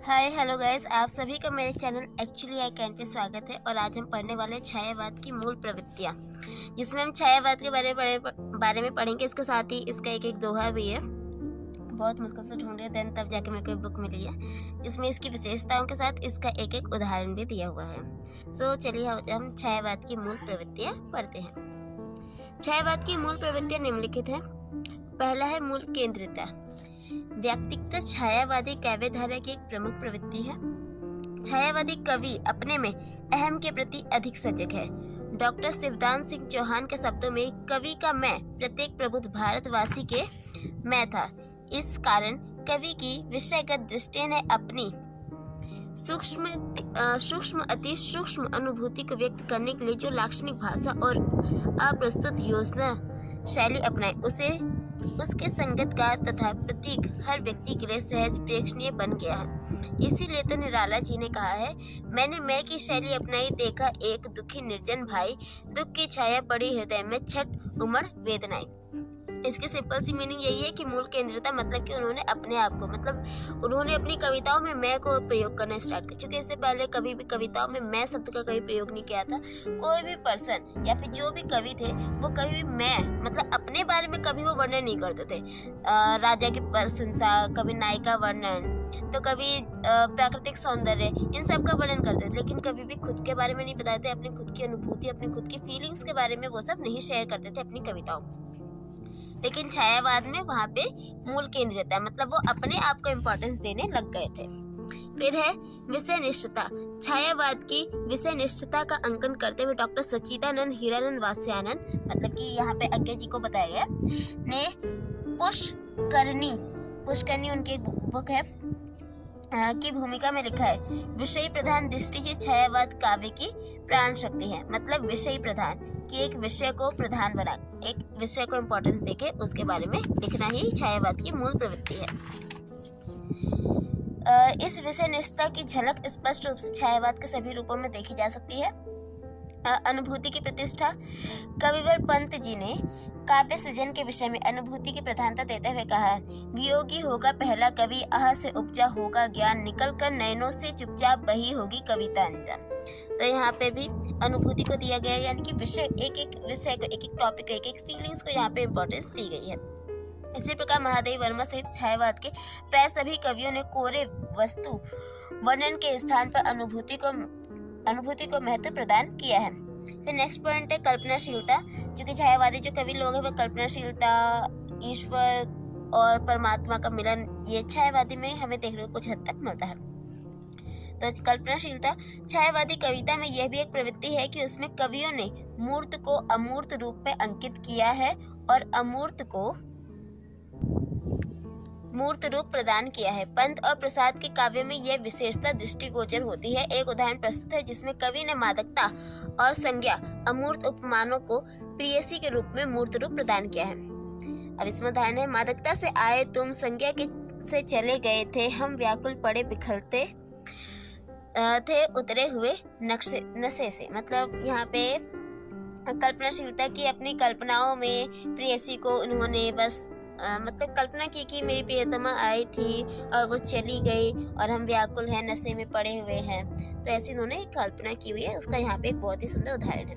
Hi hello guys, आप सभी का मेरे channel actually I can pay स्वागत है। और आज हम पढ़ने वाले छायावाद की मूल प्रवृत्तियाँ, जिसमें हम छायावाद के बारे में पढ़ेंगे। इसके साथ ही इसका एक दोहा भी है, बहुत मुश्किल से ढूंढे देन तब जाके मेरे को एक बुक मिली है, जिसमें इसकी विशेषताओं के साथ इसका एक उदाहरण भी दिया हुआ है। सो चलिए हम छायावाद की मूल प्रवृत्तियाँ पढ़ते हैं। छायावाद की मूल प्रवृत्तियाँ निम्नलिखित है। पहला है मूल केंद्रिता। व्यक्तिगत छायावादी काव्यधारा की एक प्रमुख प्रवृत्ति है। छायावादी कवि अपने में अहम के प्रति अधिक सजग है। डॉक्टर शिवदान सिंह चौहान के शब्दों में कवि का मैं प्रत्येक प्रबुद्ध भारतवासी के मैं था। इस कारण कवि की विषयगत दृष्टि ने अपनी सूक्ष्म अति सूक्ष्म अनुभूति को व्यक्त करने के लिए जो लाक्षणिक भाषा और अप्रस्तुत योजना शैली अपनाई, उसे उसके संगतकार तथा प्रतीक हर व्यक्ति के लिए सहज प्रेक्षणीय बन गया है। इसीलिए तो निराला जी ने कहा है, मैंने मैं की शैली अपनाई, देखा एक दुखी निर्जन भाई, दुख की छाया पड़ी हृदय में, छठ उमड़ वेदनाएं। इसकी सिंपल सी मीनिंग यही है कि मूल केंद्रिता मतलब कि उन्होंने अपने आप को उन्होंने अपनी कविताओं में मैं को प्रयोग करना स्टार्ट कर चुके। इससे पहले कभी भी कविताओं में मैं शब्द का कभी प्रयोग नहीं किया था। कोई भी पर्सन या फिर जो भी कवि थे वो कभी भी मैं अपने बारे में कभी वो वर्णन नहीं करते थे। राजा की प्रशंसा, कभी नायिका वर्णन, तो कभी प्राकृतिक सौंदर्य, इन सब का वर्णन करते थे, लेकिन कभी भी खुद के बारे में नहीं बताते। अपनी खुद की अनुभूति, अपनी खुद की फीलिंग्स के बारे में वो सब नहीं शेयर करते थे अपनी कविताओं में। लेकिन छायावाद में वहाँ पे मूल केंद्रिता मतलब वो अपने आप को इम्पोर्टेंस देने लग गए थे। फिर है विषय निष्ठता। छायावाद की विषय निष्ठता का अंकन करते हुए डॉक्टर सच्चिदानंद हीरानंद वात्स्यायन मतलब कि यहाँ पे अज्ञे जी को बताया गया ने पुष्करणी उनकी एक बुक है की भूमिका में लिखा है, विषय प्रधान दृष्टि की छायावाद काव्य की प्राण शक्ति है। मतलब विषय प्रधान कि एक विषय को प्रधान बना, एक विषय को इम्पोर्टेंस देके उसके बारे में लिखना ही छायावाद की मूल प्रवृत्ति है। इस विषय निष्ठता की झलक स्पष्ट रूप से छायावाद के सभी रूपों में देखी जा सकती है। अनुभूति की प्रतिष्ठा। कविवर पंत जी ने काव्य सृजन के विषय में अनुभूति की प्रधानता देते हुए कहा है, वियोगी होगा पहला कवि, आह से उपजा होगा ज्ञान, निकल कर नयनों से चुपचाप बही होगी कविता अंजाम। तो यहाँ पे भी अनुभूति को दिया गया है, यानी कि विषय एक विषय को, एक टॉपिक को, एक फीलिंग्स को यहाँ पे इम्पोर्टेंस दी गई है। इसी प्रकार महादेव वर्मा सहित छायावाद के प्राय सभी कवियों ने कोरे वस्तु वर्णन के स्थान पर अनुभूति को महत्व प्रदान किया है। फिर नेक्स्ट पॉइंट है कल्पनाशीलता। जो कि छायावादी जो कवि लोग हैं वो कल्पनाशीलता, ईश्वर और परमात्मा का मिलन, ये छायावादी में हमें देखने को कुछ हद तक मिलता है। तो कल्पनाशीलता छायावादी कविता में यह भी एक प्रवृत्ति है कि उसमें कवियों ने मूर्त को अमूर्त रूप में अंकित किया है और अमूर्त को मूर्त रूप प्रदान किया है। पंत और प्रसाद के काव्य में यह विशेषता दृष्टिगोचर होती है। एक उदाहरण प्रस्तुत है जिसमें कवि ने मादकता और संज्ञा अमूर्त उपमानों को प्रेयसी के रूप में मूर्त रूप प्रदान किया है। अब इसमें उदाहरण है, मादकता से आए तुम, संज्ञा के से चले गए थे हम, व्याकुल पड़े बिखरते थे उतरे हुए नशे से। मतलब यहाँ पे कल्पनाशीलता की, अपनी कल्पनाओं में प्रेयसी को उन्होंने बस कल्पना की कि मेरी प्रियतमा आई थी और वो चली गई और हम व्याकुल हैं, नशे में पड़े हुए हैं। तो ऐसी उन्होंने कल्पना की हुई है। उसका यहाँ पे एक बहुत ही सुंदर उदाहरण है।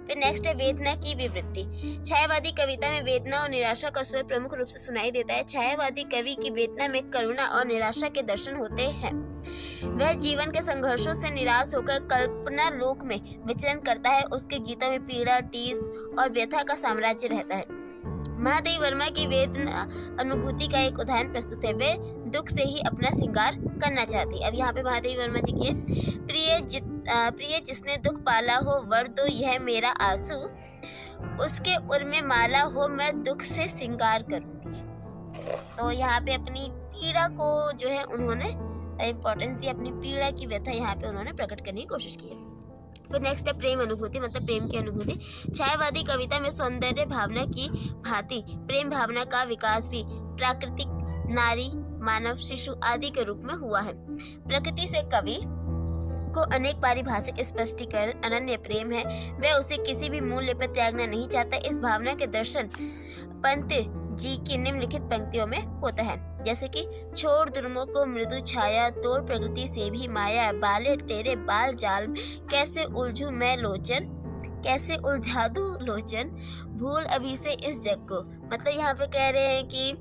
फिर नेक्स्ट है वेदना की विवृत्ति। छायावादी कविता में वेदना और निराशा का स्वर प्रमुख रूप से सुनाई देता है। छायावादी कवि की वेदना में करुणा और निराशा के दर्शन होते हैं। वह जीवन के संघर्षों से निराश होकर कल्पना लोक में विचरण करता है। उसके गीतों में पीड़ा, टीस और व्यथा का साम्राज्य रहता है। महादेव वर्मा की वेदना अनुभूति का एक उदाहरण प्रस्तुत है। वे दुख से ही अपना श्रृंगार करना चाहती। अब यहाँ पे महादेव वर्मा जी की प्रिय जिसने दुख पाला हो, वर दो यह मेरा आंसू, उसके उर में माला हो, मैं दुख से श्रृंगार करूंगी। तो यहाँ पे अपनी पीड़ा को जो है उन्होंने इम्पोर्टेंस दी, अपनी पीड़ा की व्यथा यहाँ पे उन्होंने प्रकट करने की कोशिश की है। फिर नेक्स्ट है प्रेम अनुभूति, मतलब प्रेम की अनुभूति। छायावादी कविता में सौंदर्य भावना की भांति प्रेम भावना का विकास भी प्राकृतिक, नारी, मानव, शिशु आदि के रूप में हुआ है। प्रकृति से कवि को अनेक पारिभाषिक स्पष्टीकरण अनन्य प्रेम है। वह उसे किसी भी मूल्य पर त्यागना नहीं चाहता। इस भावना के दर्शन पंत जी की निम्नलिखित पंक्तियों में होता है, जैसे कि छोड़ दुर्मों को मृदु छाया, तोड़ प्रकृति से भी माया, बाले तेरे बाल जाल कैसे उलझू मैं लोचन, कैसे उलझा दूं लोचन, भूल अभी से इस जग को। मतलब यहाँ पे कह रहे हैं कि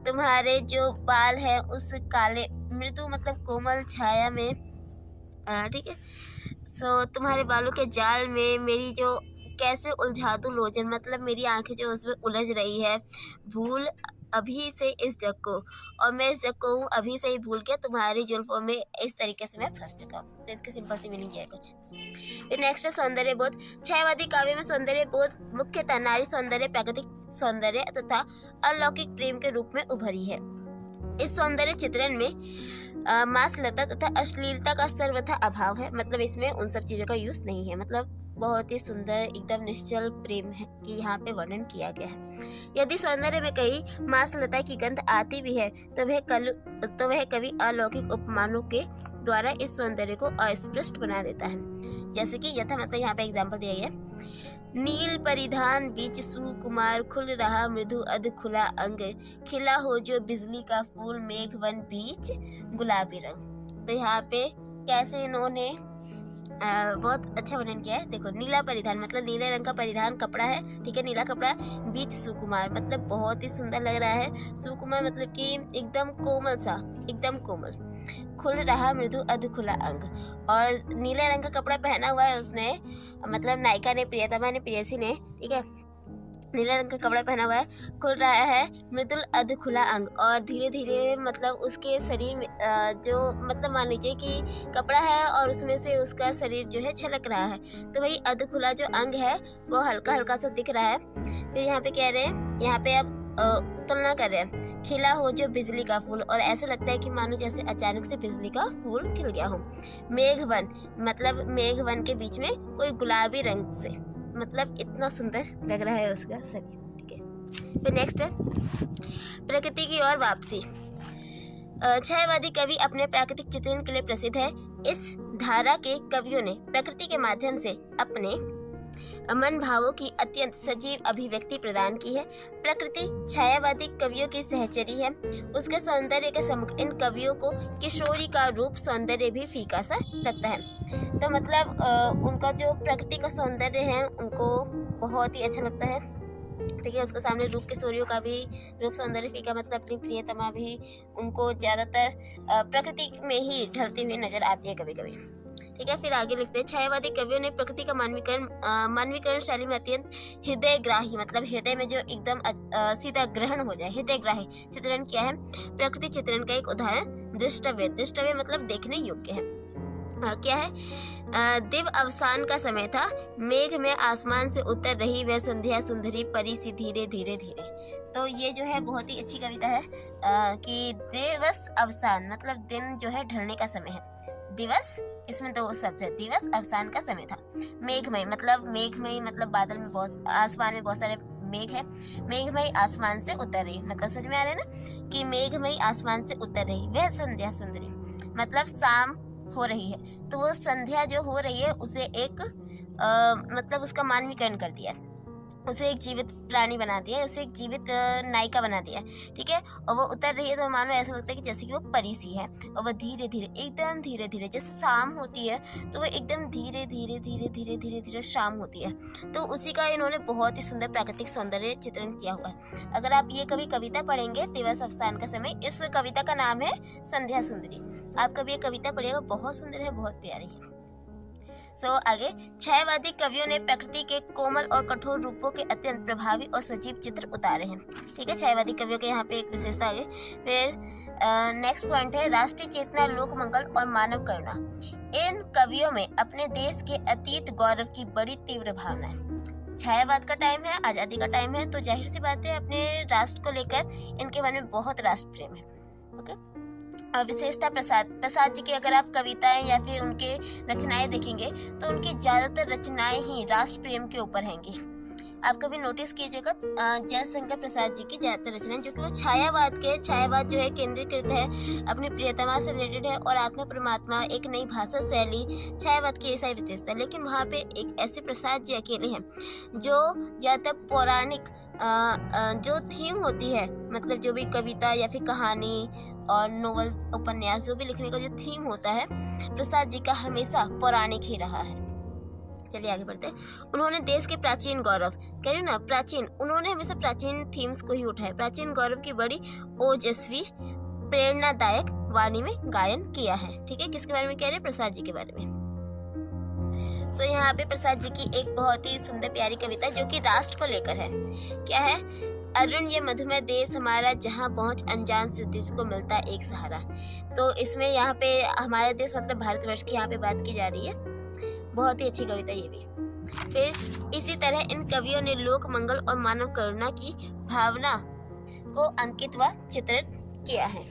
तुम्हारे जो बाल है उस काले मृदु मतलब कोमल छाया में, ठीक है, सो तुम्हारे बालों के जाल में मेरी जो कैसे उलझा दूं लोचन, मतलब मेरी आंखें जो उसमें उलझ रही है, भूल अभी से इस जग को, और मैं इस जग को हूँ अभी से ही भूल के तुम्हारी जुल्फों में इस तरीके से मैं फंस चुका हूँ। तो इसकी सिंपल सी मीनिंग है कुछ। फिर नेक्स्ट है सौंदर्य बोध। छायावादी काव्य में सौंदर्य बोध मुख्यतः नारी सौंदर्य, प्राकृतिक सौंदर्य तथा अलौकिक प्रेम के रूप में उभरी है। इस सौंदर्य चित्रण में मासलता तथा अश्लीलता का सर्वथा अभाव है, मतलब इसमें उन सब चीजों का यूज नहीं है, मतलब बहुत ही सुंदर एकदम निश्चल प्रेम है कि यहाँ पे वर्णन किया गया है। यदि सौंदर्य में कहीं मासलता की गंध आती भी है तो वह कवि अलौकिक उपमानों के द्वारा इस सौंदर्य को अस्पष्ट बना देता है। जैसे कि यथा मतलब यहाँ पे एग्जाम्पल दिया गया है, नील परिधान बीच सुकुमार, खुल रहा मृदु अध खुला अंग, खिला हो जो बिजली का फूल, मेघवन बीच गुलाबी रंग। तो यहाँ पे कैसे इन्होंने बहुत अच्छा वर्णन किया है। देखो, नीला परिधान मतलब नीले रंग का परिधान कपड़ा है, ठीक है, नीला कपड़ा, बीच सुकुमार मतलब बहुत ही सुंदर लग रहा है, सुकुमार मतलब कि एकदम कोमल सा, एकदम कोमल, खुल रहा मृदु अध खुला अंग, और नीले रंग का कपड़ा पहना हुआ है उसने, मतलब नायिका ने, प्रियतमा ने, प्रेयसी ने, ठीक है, नीले रंग का कपड़ा पहना हुआ है, खुल रहा है मृदुल अध खुला अंग, और धीरे धीरे मतलब उसके शरीर में जो मतलब मान लीजिए कि कपड़ा है और उसमें से उसका शरीर जो है छलक रहा है, तो वही अध खुला जो अंग है वो हल्का हल्का सा दिख रहा है। फिर यहाँ पे कह रहे हैं, यहाँ पे अब तुलना कर रहे हैं, खिला हो जो बिजली का फूल, और ऐसा लगता है कि मानो जैसे अचानक से बिजली का फूल खिल गया हो। मेघवन मतलब मेघवन के बीच में कोई गुलाबी रंग से, मतलब इतना सुंदर लग रहा है उसका शरीर, ठीक है। फिर नेक्स्ट है प्रकृति की ओर वापसी। छायावादी कवि अपने प्राकृतिक चित्रण के लिए प्रसिद्ध है। इस धारा के कवियों ने प्रकृति के माध्यम से अपने मन भावों की अत्यंत सजीव अभिव्यक्ति प्रदान की है। प्रकृति छायावादी कवियों की सहचरी है, उसके सौंदर्य के सम्मुख इन कवियों को किशोरी का रूप सौंदर्य भी फीका सा लगता है। तो मतलब उनका जो प्रकृति का सौंदर्य है उनको बहुत ही अच्छा लगता है, ठीक है, उसके सामने रूप किशोरियों का भी रूप सौंदर्य फीका, मतलब अपनी प्रियतमा भी उनको ज्यादातर प्रकृति में ही ढलती हुई नजर आती है कभी कभी, ठीक है। फिर आगे लिखते हैं, छायावादी कवियों ने प्रकृति का मानवीकरण शैली में अत्यंत हृदयग्राही, मतलब हृदय में जो एकदम सीधा ग्रहण हो जाए, हृदयग्राही चित्रण किया है। प्रकृति चित्रण का एक उदाहरण दृष्टव्य मतलब देखने योग्य है। क्या है, दिव अवसान का समय था, मेघ में आसमान से उतर रही वह संध्या सुंदरी परी सी धीरे धीरे धीरे। तो ये जो है बहुत ही अच्छी कविता है कि दिवस अवसान मतलब दिन जो है ढलने का समय है, दिवस इसमें दो शब्द है, दिवस अवसान का समय था। मेघमय मतलब बादल में बहुत, आसमान में बहुत सारे मेघ है, मेघमय आसमान से उतर रही, मतलब समझ में आ रहा है ना कि मेघमय आसमान से उतर रही वह संध्या सुंदरी, मतलब शाम हो रही है, तो वो संध्या जो हो रही है उसे एक मतलब उसका मानवीकरण कर दिया, उसे एक जीवित प्राणी बना दिया, उसे एक जीवित नायिका बना दिया, ठीक है। और वो उतर रही है तो मानो ऐसा लगता है कि जैसे कि वो परी सी है, और वो धीरे धीरे एकदम धीरे धीरे, जैसे शाम होती है तो वो एकदम धीरे धीरे धीरे धीरे धीरे धीरे शाम होती है। तो उसी का इन्होंने बहुत ही सुंदर प्राकृतिक सौंदर्य चित्रण किया हुआ है। अगर आप ये कभी कविता पढ़ेंगे, दिवस अवसान का समय, इस कविता का नाम है संध्या सुंदरी। आप कभी ये कविता पढ़िएगा, बहुत सुंदर है, बहुत प्यारी है। आगे, छायावादी कवियों ने प्रकृति के कोमल और कठोर रूपों के अत्यंत प्रभावी और सजीव चित्र उतारे हैं, ठीक है। छायावादी कवियों के यहाँ पे एक विशेषता आगे। फिर नेक्स्ट पॉइंट है राष्ट्रीय चेतना, लोक मंगल और मानव करुणा। इन कवियों में अपने देश के अतीत गौरव की बड़ी तीव्र भावना है। छायावाद का टाइम है, आजादी का टाइम है, तो जाहिर सी बात है अपने राष्ट्र को लेकर इनके मन में बहुत राष्ट्र प्रेम है, ओके। विशेषता प्रसाद जी की अगर आप कविताएं या फिर उनके रचनाएं देखेंगे तो उनकी ज्यादातर रचनाएं ही राष्ट्र प्रेम के ऊपर हैंगी। आप कभी नोटिस कीजिएगा जयशंकर प्रसाद जी की ज्यादातर रचनाएं, जो कि वो छायावाद जो है केंद्रीकृत है, अपनी प्रियतमा से रिलेटेड है, और आत्मा परमात्मा, एक नई भाषा शैली, छायावाद की ऐसा विशेषता। लेकिन वहाँ पे एक ऐसे प्रसाद जी अकेले हैं जो ज्यादातर पौराणिक जो थीम होती है, मतलब जो भी कविता या फिर कहानी और नोवेल उपन्यास जो भी लिखने का जो थीम होता है, प्रसाद जी का हमेशा पौराणिक ही रहा है। चलिए आगे बढ़ते हैं। उन्होंने देश के प्राचीन गौरव, कह रही हूं ना प्राचीन, उन्होंने हमेशा प्राचीन थीम्स को ही उठाया, प्राचीन गौरव की बड़ी ओजस्वी प्रेरणादायक वाणी में गायन किया है। ठीक है, किसके बारे में कह रहे हैं? प्रसाद जी के बारे में। सो यहाँ पे प्रसाद जी की एक बहुत ही सुंदर प्यारी कविता जो कि राष्ट्र को लेकर है। क्या है? अरुण ये मधुमय देश हमारा, जहाँ पहुँच अनजान से तुझको मिलता एक सहारा। तो इसमें यहाँ पे हमारा देश मतलब भारतवर्ष की यहाँ पे बात की जा रही है। बहुत ही अच्छी कविता ये भी। फिर इसी तरह इन कवियों ने लोक मंगल और मानव करुणा की भावना को अंकित व चित्रित किया है।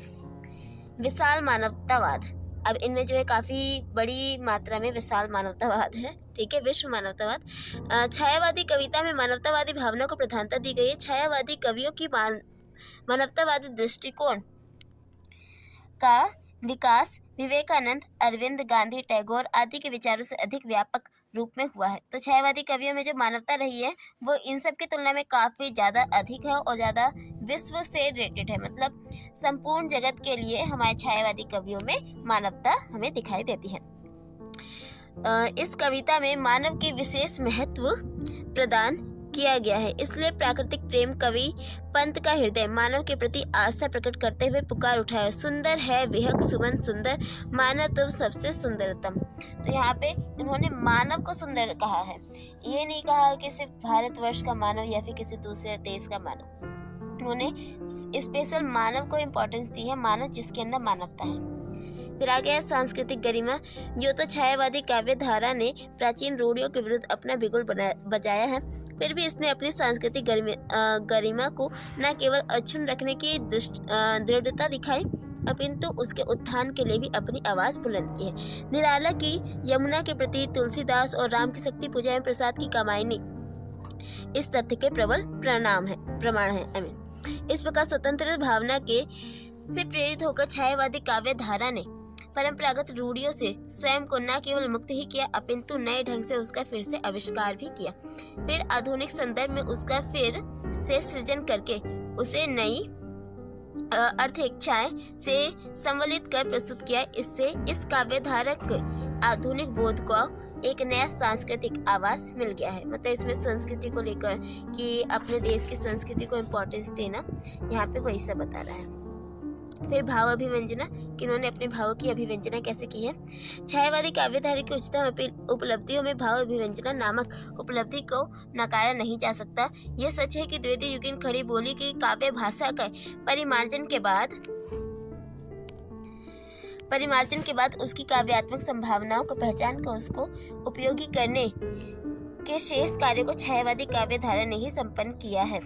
विशाल मानवतावाद, अब इनमें जो है काफी बड़ी मात्रा में विशाल मानवतावाद है। ठीक है, विश्व मानवतावाद। छायावादी कविता में मानवतावादी भावना को प्रधानता दी गई है। छायावादी कवियों की मानवतावादी दृष्टिकोण का विकास विवेकानंद, अरविंद, गांधी, टैगोर आदि के विचारों से अधिक व्यापक रूप में हुआ है। तो छायावादी कवियों में जो मानवता रही है वो इन सब की तुलना में काफी ज्यादा अधिक है और ज्यादा विश्व से रिलेटेड है। मतलब संपूर्ण जगत के लिए हमारे छायावादी कवियों में मानवता हमें दिखाई देती है। इस कविता में मानव की विशेष महत्व प्रदान किया गया है, इसलिए प्राकृतिक प्रेम कवि पंत का हृदय मानव के प्रति आस्था प्रकट करते हुए पुकार उठाया, सुंदर है विहग सुमन सुंदर, मानव तुम सबसे सुंदरतम। तो यहाँ पे इन्होंने मानव को सुंदर कहा है, ये नहीं कहा कि सिर्फ भारतवर्ष का मानव या फिर किसी दूसरे देश का मानव। उन्होंने स्पेशल मानव को इम्पोर्टेंस दी है, मानव जिसके अंदर मानवता है। फिर आ गया सांस्कृतिक गरिमा। यो तो छायावादी काव्य धारा ने प्राचीन रूढ़ियों के विरुद्ध अपना बिगुल बजाया है, फिर भी इसने अपनी सांस्कृतिक गरिमा को न केवल अक्षुण्ण रखने की दृढ़ता दिखाई, अपिंतु उसके उत्थान के लिए भी अपनी आवाज बुलंद की है। निराला की यमुना के प्रति तुलसीदास और राम की शक्ति पूजा में प्रसाद की कामायनी इस तथ्य के प्रबल प्रमाण है। इस प्रकार स्वतंत्र भावना के से प्रेरित होकर छायावादी काव्य धारा ने परंपरागत रूढ़ियों से स्वयं को न केवल मुक्त ही किया, अपिंतु नए ढंग से उसका फिर से आविष्कार भी किया। फिर आधुनिक संदर्भ में उसका फिर से सृजन करके उसे नई अर्थ इच्छाएं से संवलित कर प्रस्तुत किया। इससे इस काव्य धारक आधुनिक बोध को एक नया सांस्कृतिक आवाज मिल गया है। मतलब इसमें संस्कृति को लेकर कि अपने देश की संस्कृति को इम्पोर्टेंस देना, यहाँ पे वही सब बता रहा है। फिर भाव अभिव्यंजना, कि उन्होंने अपने भावों की अभिव्यंजना कैसे की है। छायावादी काव्यधारा की उच्चतम उपलब्धियों में भाव अभिव्यंजना नामक उपलब्धि को नकारा नहीं जा सकता। यह सच है कि द्वितीय युगीन खड़ी बोली की काव्य भाषा का परिमार्जन के बाद उसकी काव्यात्मक संभावनाओं को पहचान कर उसको उपयोगी करने के शेष कार्य को छायावादी काव्यधारा ने ही संपन्न किया है।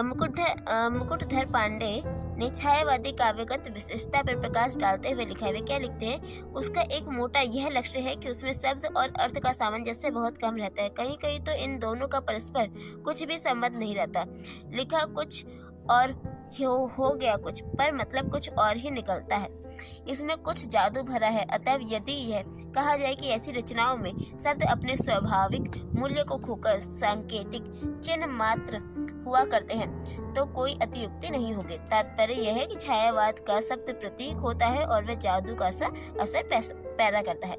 मुकुटधर पांडे ने छायावादी काव्यगत विशिष्टता पर प्रकाश डालते हुए लिखा है। वे क्या लिखते हैं? उसका एक मोटा यह लक्ष्य है कि उसमें शब्द और अर्थ का सामंजस्य बहुत कम रहता है। कहीं कहीं तो इन दोनों का परस्पर कुछ भी संबंध नहीं रहता। लिखा कुछ और हो गया कुछ, पर मतलब कुछ और ही निकलता है। इसमें कुछ जादू भरा है। अतः यदि यह कहा जाए कि ऐसी रचनाओं में शब्द अपने स्वाभाविक मूल्य को खोकर सांकेतिक चिन्ह मात्र हुआ करते हैं तो कोई अतियुक्ति नहीं होगी। तात्पर्य यह है कि छायावाद का शब्द प्रतीक होता है और वह जादू का सा असर पैदा करता है।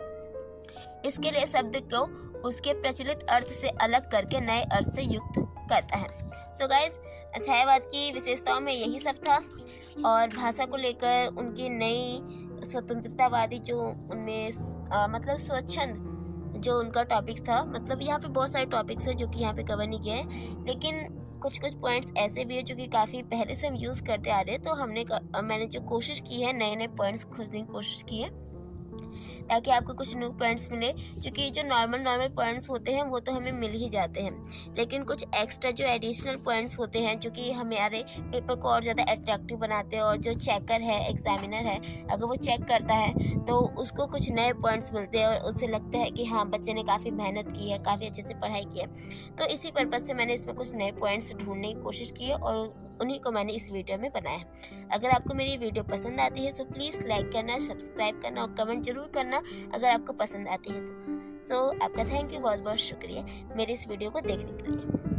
इसके लिए शब्द को उसके प्रचलित अर्थ से अलग करके नए अर्थ से युक्त करता है। सो गाइस, छायावाद की विशेषताओं में यही सब था। और भाषा को लेकर उनकी नई स्वतंत्रतावादी जो उनमें मतलब स्वच्छंद जो उनका टॉपिक था, मतलब यहाँ पे बहुत सारे टॉपिक्स है जो कि यहाँ पे कवर नहीं किए हैं, लेकिन कुछ पॉइंट्स ऐसे भी है जो कि काफ़ी पहले से हम यूज़ करते आ रहे हैं। तो मैंने जो कोशिश की है नए पॉइंट्स खोजने की कोशिश की है ताकि आपको कुछ न्यू पॉइंट्स मिले, क्योंकि जो नॉर्मल पॉइंट्स होते हैं वो तो हमें मिल ही जाते हैं, लेकिन कुछ एक्स्ट्रा जो एडिशनल पॉइंट्स होते हैं जो कि हमारे पेपर को और ज़्यादा अट्रैक्टिव बनाते हैं। और जो चेकर है, एग्जामिनर है, अगर वो चेक करता है तो उसको कुछ नए पॉइंट्स मिलते हैं और उससे लगता है कि हाँ बच्चे ने काफ़ी मेहनत की है, काफ़ी अच्छे से पढ़ाई की है। तो इसी पर्पज़ से मैंने इसमें कुछ नए पॉइंट्स ढूंढने की कोशिश की है और उन्हीं को मैंने इस वीडियो में बनाया है। अगर आपको मेरी वीडियो पसंद आती है तो प्लीज़ लाइक करना, सब्सक्राइब करना और कमेंट जरूर करना अगर आपको पसंद आती है तो। आपका थैंक यू, बहुत बहुत शुक्रिया मेरे इस वीडियो को देखने के लिए।